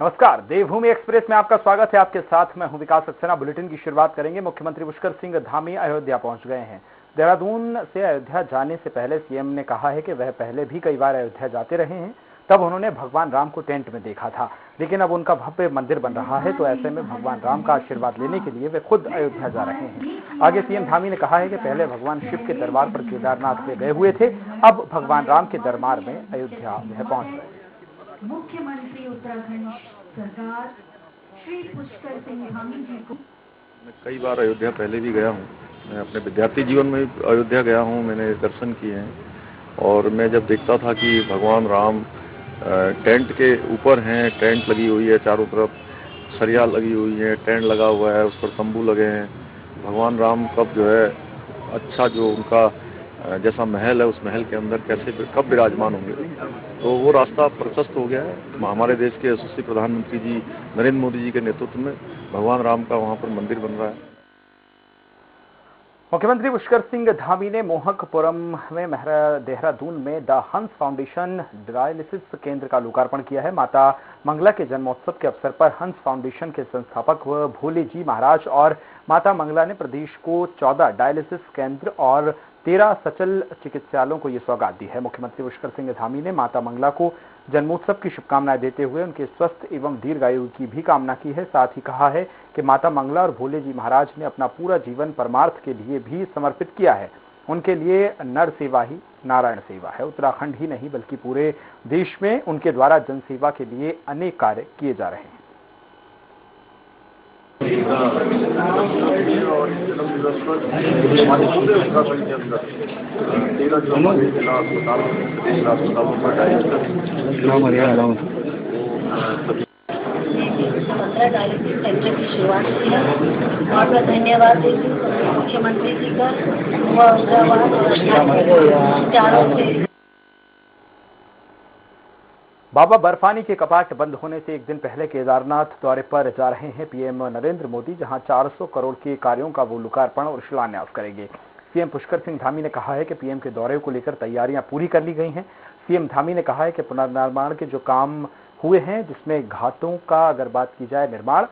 नमस्कार, देवभूमि एक्सप्रेस में आपका स्वागत है। आपके साथ मैं हूं विकास सक्सेना। बुलेटिन की शुरुआत करेंगे। मुख्यमंत्री पुष्कर सिंह धामी अयोध्या पहुंच गए हैं। देहरादून से अयोध्या जाने से पहले सीएम ने कहा है कि वह पहले भी कई बार अयोध्या जाते रहे हैं। तब उन्होंने भगवान राम को टेंट में देखा था, लेकिन अब उनका भव्य मंदिर बन रहा है, तो ऐसे में भगवान राम का आशीर्वाद लेने के लिए वे खुद अयोध्या जा रहे हैं। आगे सीएम धामी ने कहा है कि पहले भगवान शिव के दरबार पर केदारनाथ में गए हुए थे, अब भगवान राम के दरबार में अयोध्या वह पहुंच गए। मुख्यमंत्री उत्तराखंड सरकार श्री पुष्कर सिंह धामी जी को मैं कई बार अयोध्या पहले भी गया हूँ। मैं अपने विद्यार्थी जीवन में अयोध्या गया हूँ, मैंने दर्शन किए हैं। और मैं जब देखता था कि भगवान राम टेंट के ऊपर हैं, टेंट लगी हुई है, चारों तरफ सरिया लगी हुई है, टेंट लगा हुआ है, उस पर तंबू लगे हैं। भगवान राम कब जो है अच्छा जो उनका जैसा महल है, उस महल के अंदर कैसे कब विराजमान होंगे, तो वो रास्ता प्रशस्त हो गया है। हमारे देश के यशस्वी प्रधानमंत्री जी नरेंद्र मोदी जी के नेतृत्व में भगवान राम का वहाँ पर मंदिर बन रहा है। मुख्यमंत्री पुष्कर सिंह धामी ने मोहकपुरम में देहरादून में द हंस फाउंडेशन डायलिसिस केंद्र का लोकार्पण किया है। माता मंगला के जन्मोत्सव के अवसर पर हंस फाउंडेशन के संस्थापक व भोले जी महाराज और माता मंगला ने प्रदेश को 14 डायलिसिस केंद्र और 13 सचल चिकित्सालयों को ये सौगात दी है। मुख्यमंत्री पुष्कर सिंह धामी ने माता मंगला को जन्मोत्सव की शुभकामनाएं देते हुए उनके स्वस्थ एवं दीर्घायु की भी कामना की है। साथ ही कहा है कि माता मंगला और भोले जी महाराज ने अपना पूरा जीवन परमार्थ के लिए भी समर्पित किया है। उनके लिए नर सेवा ही नारायण सेवा है। उत्तराखंड ही नहीं बल्कि पूरे देश में उनके द्वारा जनसेवा के लिए अनेक कार्य किए जा रहे हैं। और जन्म दिवस पर हमारे पूरे उत्तराखंड के अंदर 13 जो हमारे जिला अस्पताल प्रदेश अस्पतालों पर डायलिसिस सेंटर की शुरुआत की है और मैं धन्यवाद देती हूँ मुख्यमंत्री जी का चारों से। बाबा बर्फानी के कपाट बंद होने से एक दिन पहले केदारनाथ दौरे पर जा रहे हैं पीएम नरेंद्र मोदी, जहां 400 करोड़ के कार्यों का वो लोकार्पण और शिलान्यास करेंगे। सीएम पुष्कर सिंह धामी ने कहा है कि पीएम के दौरे को लेकर तैयारियां पूरी कर ली गई हैं। सीएम धामी ने कहा है कि पुनर्निर्माण के जो काम हुए हैं, जिसमें घाटों का अगर बात की जाए निर्माण,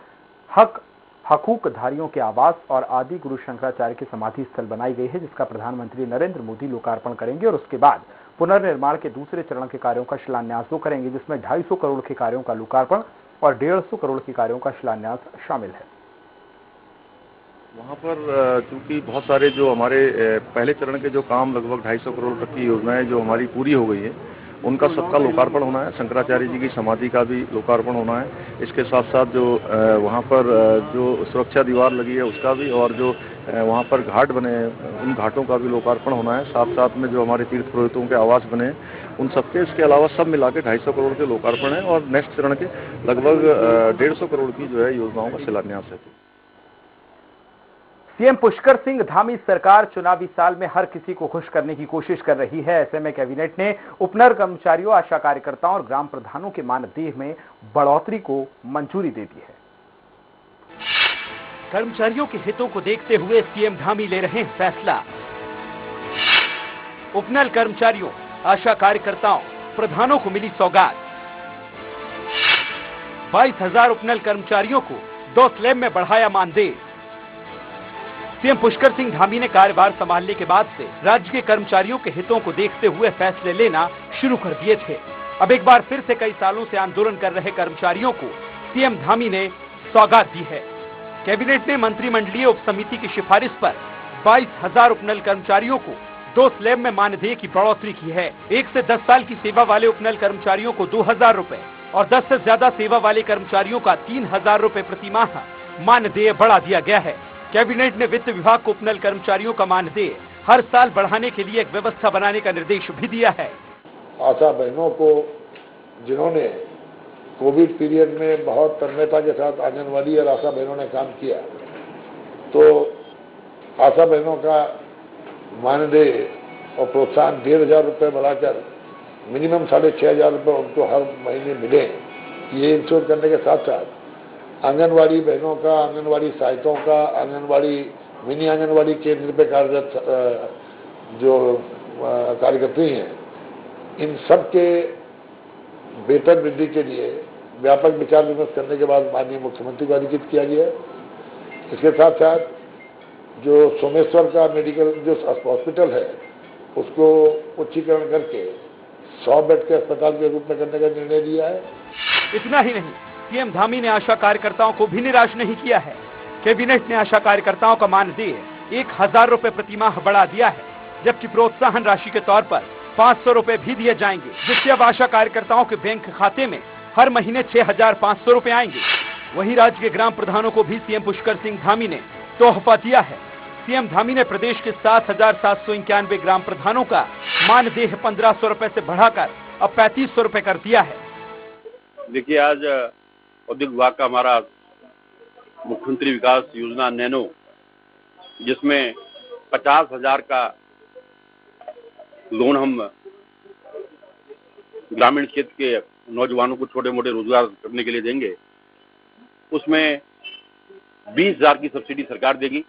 हकूकधारियों के आवास और आदि गुरु शंकराचार्य की समाधि स्थल बनाई गई है, जिसका प्रधानमंत्री नरेंद्र मोदी लोकार्पण करेंगे और उसके बाद पुनर्निर्माण के दूसरे चरण के कार्यों का शिलान्यास वो करेंगे, जिसमें 250 करोड़ के कार्यों का लोकार्पण और 150 करोड़ के कार्यों का शिलान्यास शामिल है। वहाँ पर चूंकि बहुत सारे जो हमारे पहले चरण के जो काम लगभग 250 करोड़ तक की योजनाएं जो हमारी पूरी हो गई है, उनका सबका लोकार्पण होना है। शंकराचार्य जी की समाधि का भी लोकार्पण होना है। इसके साथ साथ जो वहाँ पर जो सुरक्षा दीवार लगी है उसका भी, और जो वहाँ पर घाट बने हैं उन घाटों का भी लोकार्पण होना है। साथ साथ में जो हमारे तीर्थ पुरोहितों के आवास बने हैं उन सबके, इसके अलावा सब मिला के 250 करोड़ के लोकार्पण है और नेक्स्ट चरण के लगभग 150 करोड़ की जो है योजनाओं का शिलान्यास है। सीएम पुष्कर सिंह धामी सरकार चुनावी साल में हर किसी को खुश करने की कोशिश कर रही है। ऐसे में कैबिनेट ने उपनर कर्मचारियों, आशा कार्यकर्ताओं और ग्राम प्रधानों के मानदेय में बढ़ोतरी को मंजूरी दे दी है। कर्मचारियों के हितों को देखते हुए सीएम धामी ले रहे हैं फैसला। उपनल कर्मचारियों, आशा कार्यकर्ताओं, प्रधानों को मिली सौगात। 22,000 उपनल कर्मचारियों को 2 स्लैब में बढ़ाया मानदेय। सीएम पुष्कर सिंह धामी ने कार्यभार संभालने के बाद से राज्य के कर्मचारियों के हितों को देखते हुए फैसले लेना शुरू कर दिए थे। अब एक बार फिर से कई सालों से आंदोलन कर रहे कर्मचारियों को सीएम धामी ने सौगात दी है। कैबिनेट ने मंत्रिमंडलीय उप समिति की सिफारिश पर 22,000 उपनल कर्मचारियों को 2 स्लैब में मानदेय की बढ़ोतरी की है। 1 से 10 साल की सेवा वाले उपनल कर्मचारियों को 2,000 रुपए और 10 से ज्यादा सेवा वाले कर्मचारियों का 3,000 रुपए प्रति माह मानदेय बढ़ा दिया गया है। कैबिनेट ने वित्त विभाग को उपनल कर्मचारियों का मानदेय हर साल बढ़ाने के लिए एक व्यवस्था बनाने का निर्देश भी दिया है। आशा बहनों को जिन्होंने कोविड पीरियड में बहुत तन्मयता के साथ आंगनवाड़ी और आशा बहनों ने काम किया, तो आशा बहनों का मानदेय और प्रोत्साहन 1,500 रुपये बढ़ाकर मिनिमम 6,500 रुपये उनको हर महीने मिले, ये इंश्योर करने के साथ साथ आंगनवाड़ी बहनों का, आंगनवाड़ी सहायकों का, आंगनवाड़ी मिनी आंगनवाड़ी केंद्र पे कार्यरत जो कार्यकर्ती हैं, इन सब के वेतन वृद्धि के लिए व्यापक विचार विमर्श करने के बाद माननीय मुख्यमंत्री को अधिकृत किया गया है। इसके साथ साथ जो सोमेश्वर का मेडिकल जो हॉस्पिटल है उसको उच्चीकरण करके 100 बेड के अस्पताल के रूप में करने का निर्णय लिया है। इतना ही नहीं, सीएम धामी ने आशा कार्यकर्ताओं को भी निराश नहीं किया है। कैबिनेट ने आशा कार्यकर्ताओं का मानदेय 1000 रुपए प्रति माह बढ़ा दिया है, जबकि प्रोत्साहन राशि के तौर पर 500 रुपए भी दिए जाएंगे, जिससे अब आशा कार्यकर्ताओं के बैंक खाते में हर महीने 6500 रुपए आएंगे। वहीं राज्य के ग्राम प्रधानों को भी सीएम पुष्कर सिंह धामी ने तोहफा दिया है। सीएम धामी ने प्रदेश के 7791 ग्राम प्रधानों का मानदेय 1500 रुपए से बढ़ाकर अब 3500 रुपए कर दिया है। देखिए, आज औद्योगिक विभाग का हमारा मुख्यमंत्री विकास योजना नैनो, जिसमें 50,000 का लोन हम ग्रामीण क्षेत्र के नौजवानों को छोटे मोटे रोजगार करने के लिए देंगे, उसमें 20,000 की सब्सिडी सरकार देगी।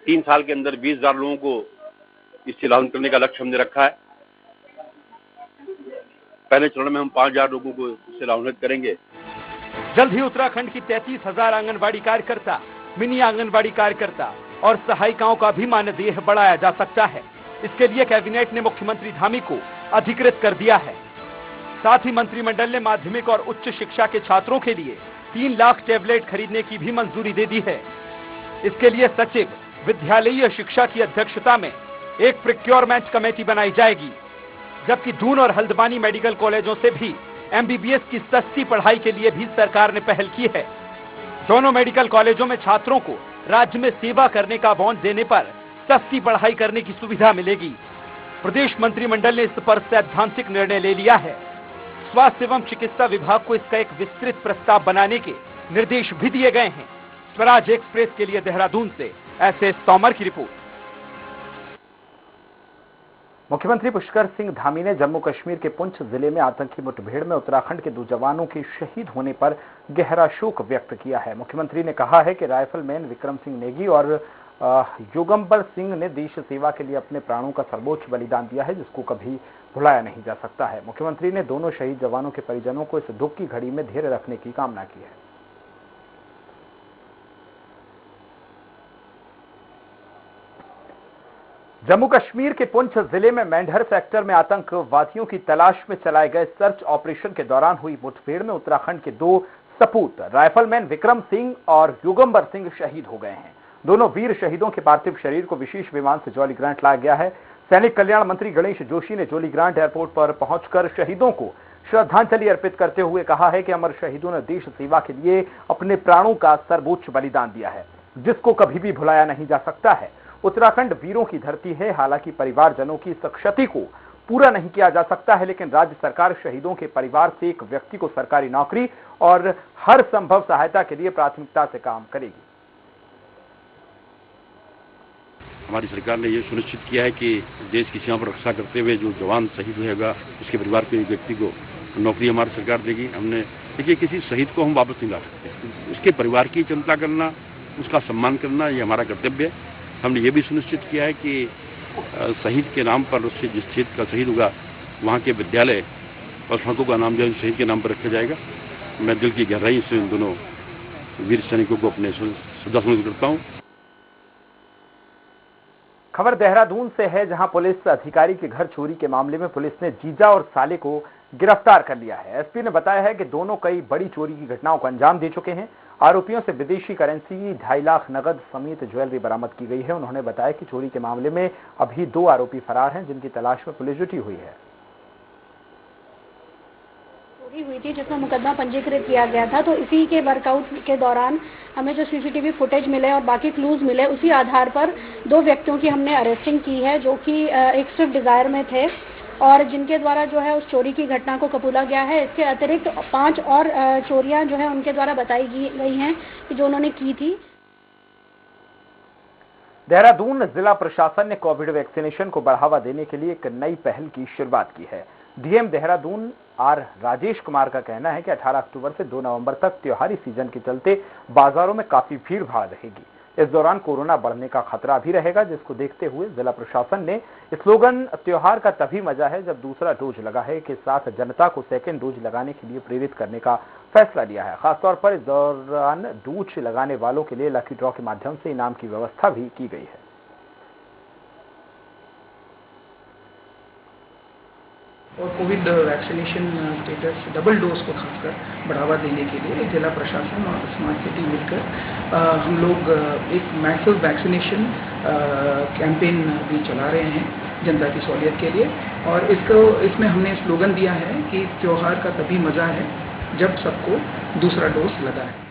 3 साल के अंदर 20,000 लोगों को इससे लाभान्वित करने का लक्ष्य हमने रखा है। पहले चरण में हम 5,000 लोगों को इससे लाभान्वित करेंगे। जल्द ही उत्तराखंड की 33,000 आंगनबाड़ी कार्यकर्ता, मिनी आंगनबाड़ी कार्यकर्ता और सहायिकाओं का भी मानदेय बढ़ाया जा सकता है। इसके लिए कैबिनेट ने मुख्यमंत्री धामी को अधिकृत कर दिया है। साथ ही मंत्रिमंडल ने माध्यमिक और उच्च शिक्षा के छात्रों के लिए 3 लाख टैबलेट खरीदने की भी मंजूरी दे दी है। इसके लिए सचिव विद्यालयीय शिक्षा की अध्यक्षता में एक प्रोक्योरमेंट कमेटी बनाई जाएगी, जबकि दून और हल्द्वानी मेडिकल कॉलेजों से भी MBBS की सस्ती पढ़ाई के लिए भी सरकार ने पहल की है। दोनों मेडिकल कॉलेजों में छात्रों को राज्य में सेवा करने का बॉन्ड देने पर सस्ती पढ़ाई करने की सुविधा मिलेगी। प्रदेश मंत्रिमंडल ने इस पर सैद्धांतिक निर्णय ले लिया है। स्वास्थ्य एवं चिकित्सा विभाग को इसका एक विस्तृत प्रस्ताव बनाने के निर्देश भी दिए गए हैं। स्वराज एक्सप्रेस के लिए देहरादून से SS तोमर की रिपोर्ट। मुख्यमंत्री पुष्कर सिंह धामी ने जम्मू कश्मीर के पुंछ जिले में आतंकी मुठभेड़ में उत्तराखंड के 2 जवानों के शहीद होने पर गहरा शोक व्यक्त किया है। मुख्यमंत्री ने कहा है कि राइफलमैन विक्रम सिंह नेगी और युगंबर सिंह ने देश सेवा के लिए अपने प्राणों का सर्वोच्च बलिदान दिया है, जिसको कभी भुलाया नहीं जा सकता है। मुख्यमंत्री ने दोनों शहीद जवानों के परिजनों को इस दुख की घड़ी में धैर्य रखने की कामना की है। जम्मू कश्मीर के पुंछ जिले में मेंढर सेक्टर में आतंकवादियों की तलाश में चलाए गए सर्च ऑपरेशन के दौरान हुई मुठभेड़ में उत्तराखंड के 2 सपूत राइफलमैन विक्रम सिंह और युगंबर सिंह शहीद हो गए हैं। दोनों वीर शहीदों के पार्थिव शरीर को विशेष विमान से जौलीग्रांट लाया गया है। सैनिक कल्याण मंत्री गणेश जोशी ने जौलीग्रांट एयरपोर्ट पर पहुंचकर शहीदों को श्रद्धांजलि अर्पित करते हुए कहा है कि अमर शहीदों ने देश सेवा के लिए अपने प्राणों का सर्वोच्च बलिदान दिया है, जिसको कभी भी भुलाया नहीं जा सकता है। उत्तराखंड वीरों की धरती है। हालांकि परिवारजनों की इस क्षति को पूरा नहीं किया जा सकता है, लेकिन राज्य सरकार शहीदों के परिवार से एक व्यक्ति को सरकारी नौकरी और हर संभव सहायता के लिए प्राथमिकता से काम करेगी। हमारी सरकार ने ये सुनिश्चित किया है कि देश की सीमा पर रक्षा करते हुए जो जवान शहीद होगा उसके परिवार के व्यक्ति को नौकरी हमारी सरकार देगी। हमने देखिए, किसी शहीद को हम वापस नहीं ला सकते, उसके परिवार की चिंता करना, उसका सम्मान करना, ये हमारा कर्तव्य है। हमने ये भी सुनिश्चित किया है कि शहीद के नाम पर उससे जिस क्षेत्र का शहीद होगा वहाँ के विद्यालय और सड़कों का नाम जो है शहीद के नाम पर रखा जाएगा। मैं दिल की गहराई से उन दोनों वीर सैनिकों को अपने श्रद्धासुमन करता हूँ। खबर देहरादून से है, जहां पुलिस अधिकारी के घर चोरी के मामले में पुलिस ने जीजा और साले को गिरफ्तार कर लिया है। एसपी ने बताया है कि दोनों कई बड़ी चोरी की घटनाओं को अंजाम दे चुके हैं। आरोपियों से विदेशी करेंसी 2.5 लाख नगद समेत ज्वेलरी बरामद की गई है। उन्होंने बताया कि चोरी के मामले में अभी 2 आरोपी फरार हैं, जिनकी तलाश में पुलिस जुटी हुई है। चोरी हुई थी जिसमें मुकदमा पंजीकृत किया गया था, तो इसी के वर्कआउट के दौरान हमें जो सीसीटीवी फुटेज मिले और बाकी क्लूज मिले, उसी आधार पर 2 व्यक्तियों की हमने अरेस्टिंग की है, जो कि एक स्विफ्ट डिजायर में थे और जिनके द्वारा जो है उस चोरी की घटना को कबूला गया है। इसके अतिरिक्त 5 और चोरियां जो है उनके द्वारा बताई गई हैं कि जो उन्होंने की थी। देहरादून जिला प्रशासन ने कोविड वैक्सीनेशन को बढ़ावा देने के लिए एक नई पहल की शुरुआत की है। डीएम देहरादून आर राजेश कुमार का कहना है कि 18 अक्टूबर से 2 नवंबर तक त्योहारी सीजन के चलते बाजारों में काफी भीड़ भाड़ रहेगी। इस दौरान कोरोना बढ़ने का खतरा भी रहेगा, जिसको देखते हुए जिला प्रशासन ने स्लोगन त्योहार का तभी मजा है जब दूसरा डोज लगा है के साथ जनता को सेकेंड डोज लगाने के लिए प्रेरित करने का फैसला लिया है। खासतौर पर इस दौरान डोज लगाने वालों के लिए लकी ड्रॉ के माध्यम से इनाम की व्यवस्था भी की गई है। और Covid vaccination status double dose को खासकर बढ़ावा देने के लिए जिला प्रशासन और स्मार्ट सिटी मिलकर हम लोग एक मैसिव वैक्सीनेशन कैंपेन भी चला रहे हैं जनता की सहूलियत के लिए। और इसमें हमने स्लोगन दिया है कि त्योहार का तभी मजा है जब सबको दूसरा डोज लगा है।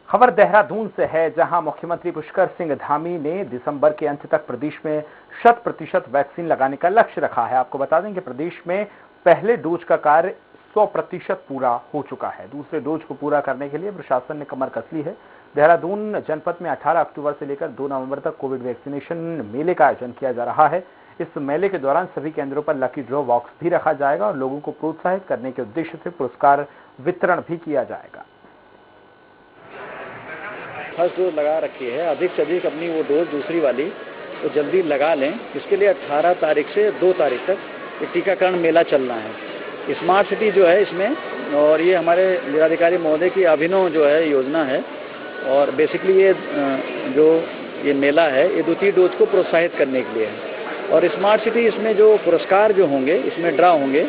खबर देहरादून से है, जहां मुख्यमंत्री पुष्कर सिंह धामी ने दिसंबर के अंत तक प्रदेश में 100% वैक्सीन लगाने का लक्ष्य रखा है। आपको बता दें कि प्रदेश में पहले डोज का कार्य 100% पूरा हो चुका है। दूसरे डोज को पूरा करने के लिए प्रशासन ने कमर कस ली है। देहरादून जनपद में 18 अक्टूबर से लेकर 2 नवंबर तक कोविड वैक्सीनेशन मेले का आयोजन किया जा रहा है। इस मेले के दौरान सभी केंद्रों पर लकी ड्रॉ बॉक्स भी रखा जाएगा और लोगों को प्रोत्साहित करने के उद्देश्य से पुरस्कार वितरण भी किया जाएगा। फर्स्ट डोज लगा रखी है, अधिक से अधिक अपनी वो डोज दूसरी वाली तो जल्दी लगा लें। इसके लिए 18 तारीख से 2 तारीख तक ये टीकाकरण मेला चलना है। स्मार्ट सिटी जो है इसमें, और ये हमारे जिलाधिकारी महोदय की अभिनव जो है योजना है। और बेसिकली ये मेला है ये द्वितीय डोज को प्रोत्साहित करने के लिए है। और स्मार्ट सिटी इसमें जो पुरस्कार जो होंगे, इसमें ड्रा होंगे,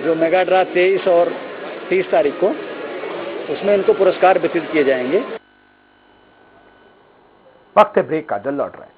जो मेगा ड्रा 23 और 30 तारीख को, उसमें इनको पुरस्कार वितरित किए जाएंगे। वक्त ब्रेक का डल लौट रहा है।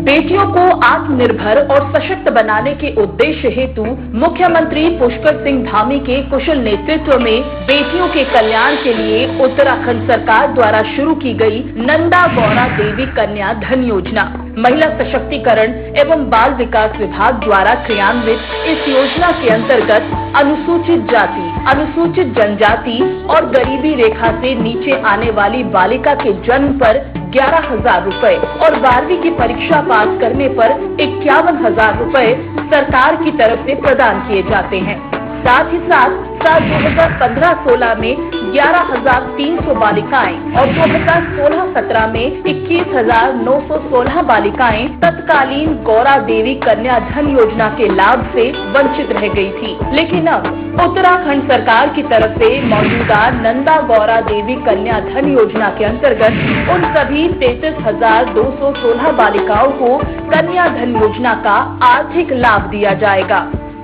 बेटियों को आत्मनिर्भर और सशक्त बनाने के उद्देश्य हेतु मुख्यमंत्री पुष्कर सिंह धामी के कुशल नेतृत्व में बेटियों के कल्याण के लिए उत्तराखंड सरकार द्वारा शुरू की गई नंदा गौरा देवी कन्या धन योजना महिला सशक्तिकरण एवं बाल विकास विभाग द्वारा क्रियान्वित इस योजना के अंतर्गत अनुसूचित जाति, अनुसूचित जनजाति और गरीबी रेखा से नीचे आने वाली बालिका के जन्म पर 11,000 रुपए और 12वीं की परीक्षा पास करने पर 51,000 रुपए सरकार की तरफ से प्रदान किए जाते हैं। साथ ही साथ साल 2015-16 में 11,300 बालिकाएं और 2016-17 में 21,916 बालिकाएं तत्कालीन गौरा देवी कन्या धन योजना के लाभ से वंचित रह गई थी। लेकिन अब उत्तराखंड सरकार की तरफ से मौजूदा नंदा गौरा देवी कन्या धन योजना के अंतर्गत उन सभी 33,216 बालिकाओं को कन्या धन योजना का आर्थिक लाभ दिया जाएगा।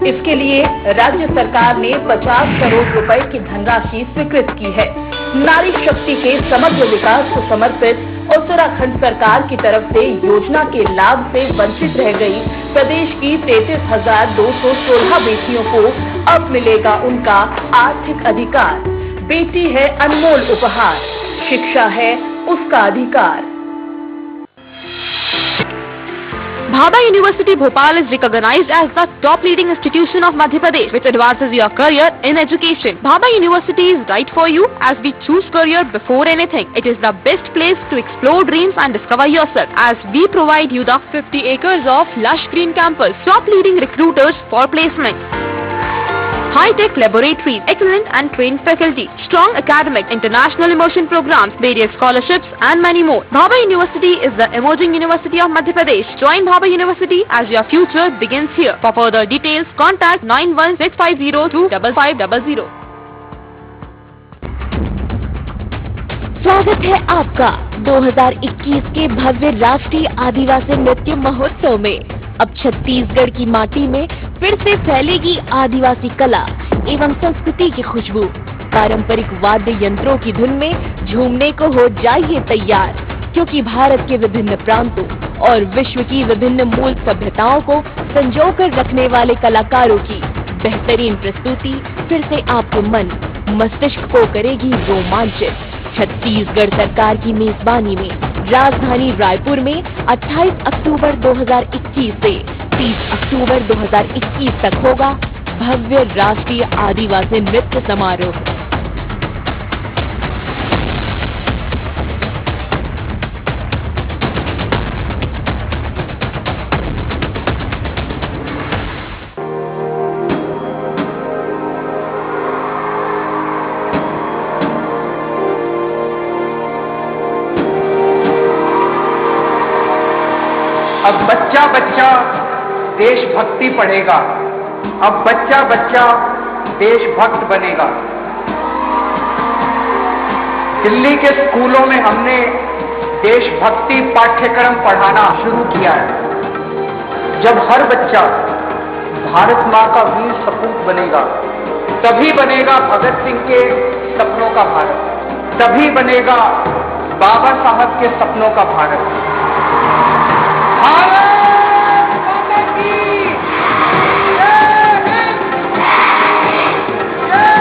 इसके लिए राज्य सरकार ने 50 करोड़ रुपए की धनराशि स्वीकृत की है। नारी शक्ति के समग्र विकास को समर्पित उत्तराखंड सरकार की तरफ से योजना के लाभ से वंचित रह गई प्रदेश की 33,216 बेटियों को अब मिलेगा उनका आर्थिक अधिकार। बेटी है अनमोल उपहार, शिक्षा है उसका अधिकार। Bhabha University Bhopal is recognized as the top leading institution of Madhya Pradesh, which advances your career in education. Bhabha University is right for you as we choose career before anything. It is the best place to explore dreams and discover yourself, as we provide you the 50 acres of lush green campus, top leading recruiters for placement, high-tech laboratories, excellent and trained faculty, strong academic, international immersion programs, various scholarships and many more. Bhabha University is the emerging university of Madhya Pradesh. Join Bhabha University as your future begins here. For further details, contact 9165025500. स्वागत है आपका 2021 के भव्य राष्ट्रीय आदिवासी नृत्य महोत्सव में। अब छत्तीसगढ़ की माटी में फिर से फैलेगी आदिवासी कला एवं संस्कृति की खुशबू। पारंपरिक वाद्य यंत्रों की धुन में झूमने को हो जाइए तैयार, क्योंकि भारत के विभिन्न प्रांतों और विश्व की विभिन्न मूल सभ्यताओं को संजोकर रखने वाले कलाकारों की बेहतरीन प्रस्तुति फिर से आपके मन मस्तिष्क को करेगी रोमांचित। छत्तीसगढ़ सरकार की मेजबानी में राजधानी रायपुर में 28 अक्टूबर 2021 से 30 अक्टूबर 2021 तक होगा भव्य राष्ट्रीय आदिवासी नृत्य समारोह। अब बच्चा बच्चा देशभक्ति पढ़ेगा, अब बच्चा बच्चा देशभक्त बनेगा। दिल्ली के स्कूलों में हमने देशभक्ति पाठ्यक्रम पढ़ाना शुरू किया है। जब हर बच्चा भारत मां का वीर सपूत बनेगा, तभी बनेगा भगत सिंह के सपनों का भारत, तभी बनेगा बाबा साहब के सपनों का भारत। भारत माता की जय हिंद, जय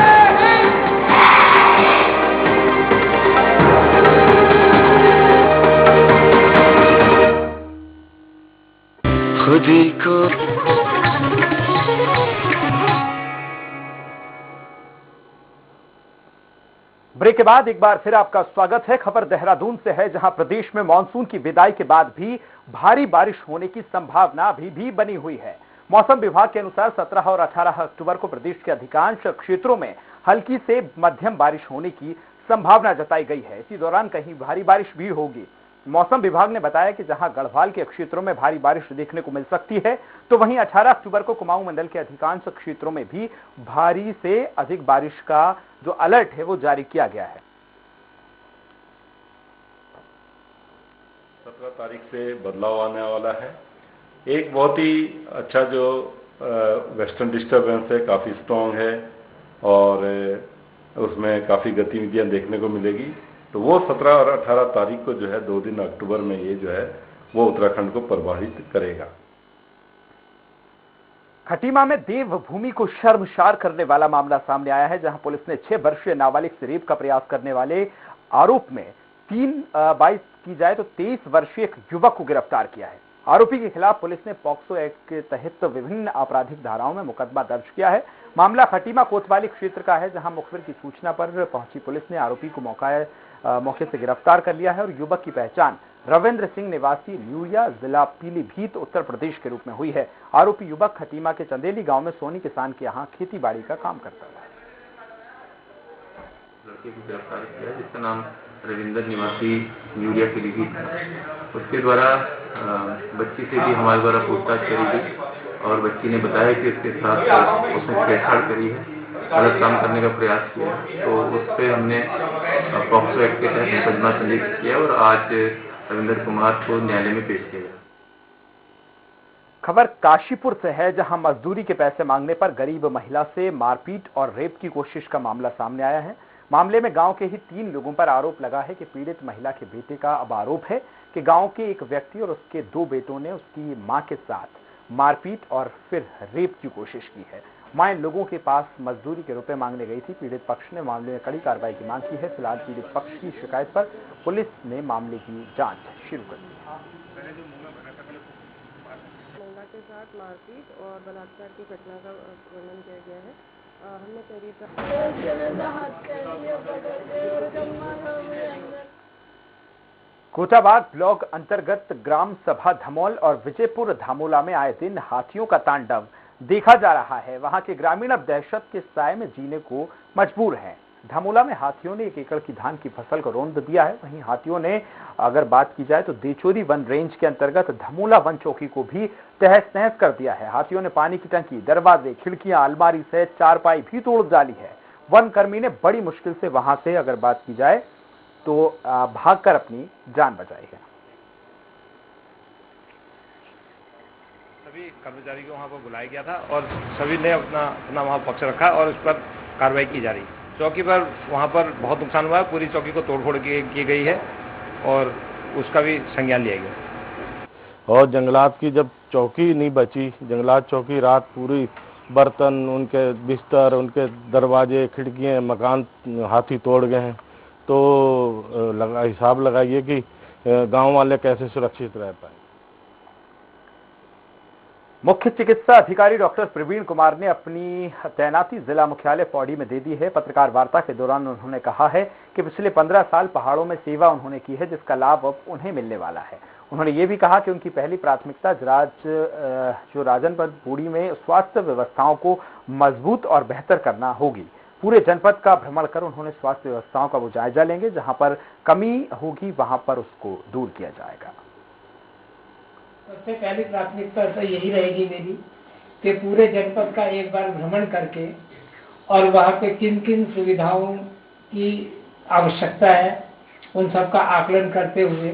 हिंद। खुदी को ब्रेक के बाद एक बार फिर आपका स्वागत है। खबर देहरादून से है, जहां प्रदेश में मानसून की विदाई के बाद भी भारी बारिश होने की संभावना अभी भी बनी हुई है। मौसम विभाग के अनुसार 17 और 18 अक्टूबर को प्रदेश के अधिकांश क्षेत्रों में हल्की से मध्यम बारिश होने की संभावना जताई गई है। इसी दौरान कहीं भारी बारिश भी होगी। मौसम विभाग ने बताया कि जहां गढ़वाल के क्षेत्रों में भारी बारिश देखने को मिल सकती है, तो वहीं 18 अक्टूबर को कुमाऊं मंडल के अधिकांश क्षेत्रों में भी भारी से अधिक बारिश का जो अलर्ट है वो जारी किया गया है। 17 तारीख से बदलाव आने वाला है। एक बहुत ही अच्छा जो वेस्टर्न डिस्टर्बेंस है, काफी स्ट्रॉन्ग है और उसमें काफी गतिविधियां देखने को मिलेगी। तो वो 17 और 18 तारीख को जो है 2 दिन अक्टूबर में ये जो है वो उत्तराखंड को प्रभावित करेगा। खटीमा में देवभूमि को शर्मसार करने वाला मामला सामने आया है, जहां पुलिस ने 6 वर्षीय नाबालिग से रेप का प्रयास करने वाले आरोप में 23 वर्षीय एक युवक को गिरफ्तार किया है। आरोपी के खिलाफ पुलिस ने पॉक्सो एक्ट के तहत विभिन्न आपराधिक धाराओं में मुकदमा दर्ज किया है। मामला खटीमा कोतवाली क्षेत्र का है, जहां मुखबिर की सूचना पर पहुंची पुलिस ने आरोपी को मौके से गिरफ्तार कर लिया है और युवक की पहचान रविंद्र सिंह निवासी न्यूरिया, जिला पीलीभीत, उत्तर प्रदेश के रूप में हुई है। आरोपी युवक खटीमा के चंदेली गांव में सोनी किसान के यहां खेती बाड़ी का काम करता था। लड़के को गिरफ्तार किया जिसका नाम रविंद्र निवासी न्यूरिया पीलीभीत है। उसके द्वारा बच्ची से भी हमारे द्वारा पूछताछ करी गई और बच्ची ने बताया कि उसके साथ उसने छेड़छाड़ करी है, गलत काम करने का प्रयास किया। तो उस पर हमने पॉक्सो एक्ट के तहत मुकदमा पंजीकृत किया और आज रविंद्र कुमार को न्यायालय में पेश किया गया। खबर काशीपुर से है, जहां मजदूरी के पैसे मांगने पर गरीब महिला से मारपीट और रेप की कोशिश का मामला सामने आया है। मामले में गांव के ही 3 लोगों पर आरोप लगा है कि पीड़ित महिला के बेटे का अब आरोप है कि गांव के एक व्यक्ति और उसके 2 बेटों ने उसकी मां के साथ मारपीट और फिर रेप की कोशिश की है। मां इन लोगों के पास मजदूरी के रुपए मांगने गई थी। पीड़ित पक्ष ने मामले में कड़ी कार्रवाई की मांग की है। फिलहाल पीड़ित पक्ष की शिकायत पर पुलिस ने मामले की जांच शुरू कर दी। महिला के साथ मारपीट और बलात्कार की घटना का वर्णन किया गया है। हमने कोटाबाग ब्लॉक अंतर्गत ग्राम सभा धमोल और विजयपुर धामोला में आए दिन हाथियों का तांडव देखा जा रहा है। वहां के ग्रामीण अब दहशत के साए में जीने को मजबूर हैं। धामोला में हाथियों ने 1 एकड़ की धान की फसल को रौंद दिया है। वहीं हाथियों ने अगर बात की जाए तो देचोरी वन रेंज के अंतर्गत धमोला वन चौकी को भी तहस नहस कर दिया है। हाथियों ने पानी की टंकी, दरवाजे, खिड़कियां, अलमारी से चारपाई भी तोड़ डाली है। वन कर्मी ने बड़ी मुश्किल से वहां से अगर बात की जाए तो भागकर अपनी जान बचाई है। सभी कर्मचारी को वहां पर बुलाया गया था और सभी ने अपना वहां पक्ष रखा और उस पर कार्रवाई की जा रही है। चौकी पर वहां पर बहुत नुकसान हुआ है। पूरी चौकी को तोड़फोड़ की गई है और उसका भी संज्ञान लिया गया। और जंगलात की जब चौकी नहीं बची, जंगलात चौकी रात पूरी बर्तन, उनके बिस्तर, उनके दरवाजे, खिड़कियां, मकान हाथी तोड़ गए हैं। तो हिसाब लगाइए कि गांव वाले कैसे सुरक्षित रह पाए। मुख्य चिकित्सा अधिकारी डॉक्टर प्रवीण कुमार ने अपनी तैनाती जिला मुख्यालय पौड़ी में दे दी है। पत्रकार वार्ता के दौरान उन्होंने कहा है कि पिछले 15 साल पहाड़ों में सेवा उन्होंने की है, जिसका लाभ अब उन्हें मिलने वाला है। उन्होंने ये भी कहा कि उनकी पहली प्राथमिकता जो राजनपद बूढ़ी में स्वास्थ्य व्यवस्थाओं को मजबूत और बेहतर करना होगी। पूरे जनपद का भ्रमण कर उन्होंने स्वास्थ्य व्यवस्थाओं का वो जायजा लेंगे। जहां पर कमी होगी वहां पर उसको दूर किया जाएगा। सबसे पहली प्राथमिकता तो यही रहेगी मेरी कि पूरे जनपद का एक बार भ्रमण करके और वहाँ पे किन किन सुविधाओं की आवश्यकता है उन सब का आकलन करते हुए,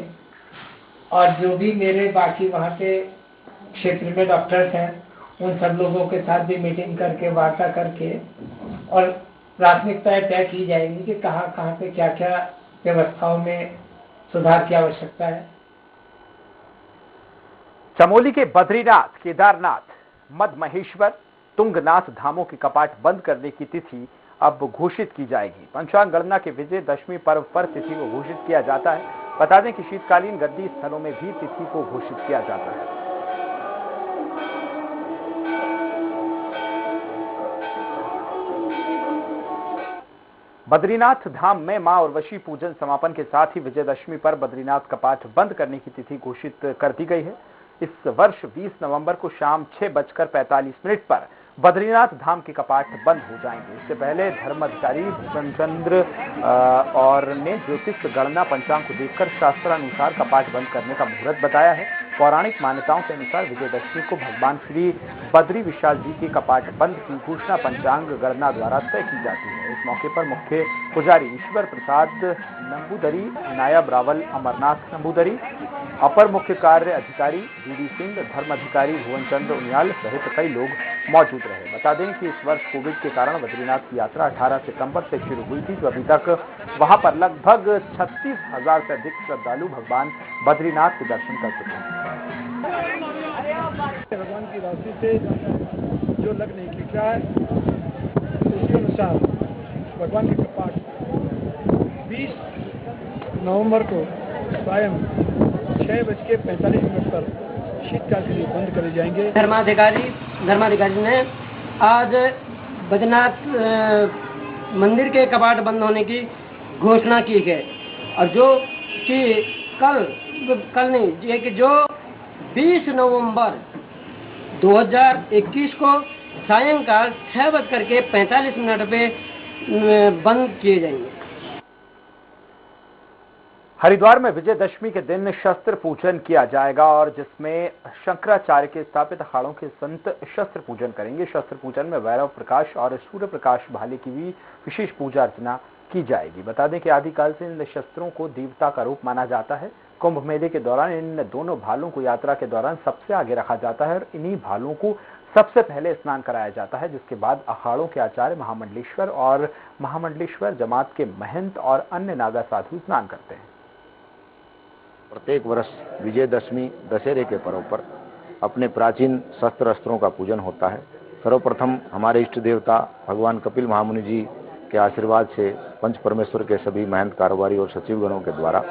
और जो भी मेरे बाकी वहाँ पे क्षेत्र में डॉक्टर्स हैं उन सब लोगों के साथ भी मीटिंग करके वार्ता करके और प्राथमिकताएं तय की जाएंगी कि कहाँ कहाँ पे क्या क्या व्यवस्थाओं में सुधार की आवश्यकता है। चमोली के बद्रीनाथ, केदारनाथ, मदमहेश्वर, तुंगनाथ धामों के कपाट बंद करने की तिथि अब घोषित की जाएगी। पंचांग गणना के विजयदशमी पर्व पर तिथि को घोषित किया जाता है। बता दें कि शीतकालीन गद्दी स्थलों में भी तिथि को घोषित किया जाता है। बद्रीनाथ धाम में मां उर्वशी पूजन समापन के साथ ही विजयदशमी पर बद्रीनाथ कपाट बंद करने की तिथि घोषित कर दी गई है। इस वर्ष 20 नवंबर को शाम 6:45 पर बद्रीनाथ धाम के कपाट बंद हो जाएंगे। इससे पहले धर्माधिकारी भूपेंद्र और ने ज्योतिष गणना पंचांग को देखकर शास्त्रानुसार कपाट बंद करने का मुहूर्त बताया है। पौराणिक मान्यताओं के अनुसार विजयदशमी को भगवान श्री बद्री विशाल जी के कपाट बंद की घोषणा पंचांग गणना द्वारा तय की जाती है। इस मौके पर मुख्य पुजारी ईश्वर प्रसाद नंबूदरी, नायब रावल अमरनाथ नंबूदरी, अपर मुख्य कार्य अधिकारी डीडी सिंह, धर्म अधिकारी भुवन चंद्र उनियाल सहित कई लोग मौजूद रहे। बता दें कि इस वर्ष कोविड के कारण बद्रीनाथ की यात्रा 18 सितंबर से शुरू हुई थी, जो अभी तक वहां पर लगभग 36,000 से अधिक श्रद्धालु भगवान बद्रीनाथ के दर्शन कर चुके हैं। भगवान की राशि से जो लग नहीं लिखा है उसके अनुसार भगवान के कपाट 20 नवंबर को सायं 6:45 पर शीतकाल के लिए बंद करे जाएंगे। धर्माधिकारी ने आज बद्रीनाथ मंदिर के कपाट बंद होने की घोषणा की है, और जो कि कल नहीं, ये कि जो 20 नवंबर 2021 को सायंकाल 6:45 पे बंद किए जाएंगे। हरिद्वार में विजयदशमी के दिन शस्त्र पूजन किया जाएगा और जिसमें शंकराचार्य के स्थापित अखाड़ों के संत शस्त्र पूजन करेंगे। शस्त्र पूजन में वैरव प्रकाश और सूर्य प्रकाश भाले की भी विशेष पूजा अर्चना की जाएगी। बता दें कि आदिकाल से इन शस्त्रों को देवता का रूप माना जाता है। कुंभ मेले के दौरान इन दोनों भालों को यात्रा के दौरान सबसे आगे रखा जाता है और इन्हीं भालों को सबसे पहले स्नान कराया जाता है, जिसके बाद अखाड़ों के आचार्य महामंडलेश्वर और महामंडलेश्वर जमात के महंत और अन्य नागा साधु स्नान करते हैं। प्रत्येक वर्ष विजयदशमी दशहरे के पर्व पर अपने प्राचीन शस्त्र अस्त्रों का पूजन होता है। सर्वप्रथम हमारे इष्ट देवता भगवान कपिल महामुनि जी के आशीर्वाद से पंच परमेश्वर के सभी महंत कारोबारी और सचिवगणों के द्वारा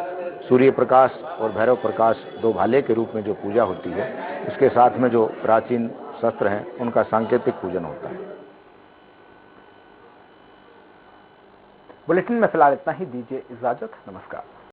सूर्य प्रकाश और भैरव प्रकाश दो भाले के रूप में जो पूजा होती है, उसके साथ में जो प्राचीन शस्त्र हैं उनका सांकेतिक पूजन होता है। बुलेटिन में फिलहाल इतना ही। दीजिए इजाजत। नमस्कार।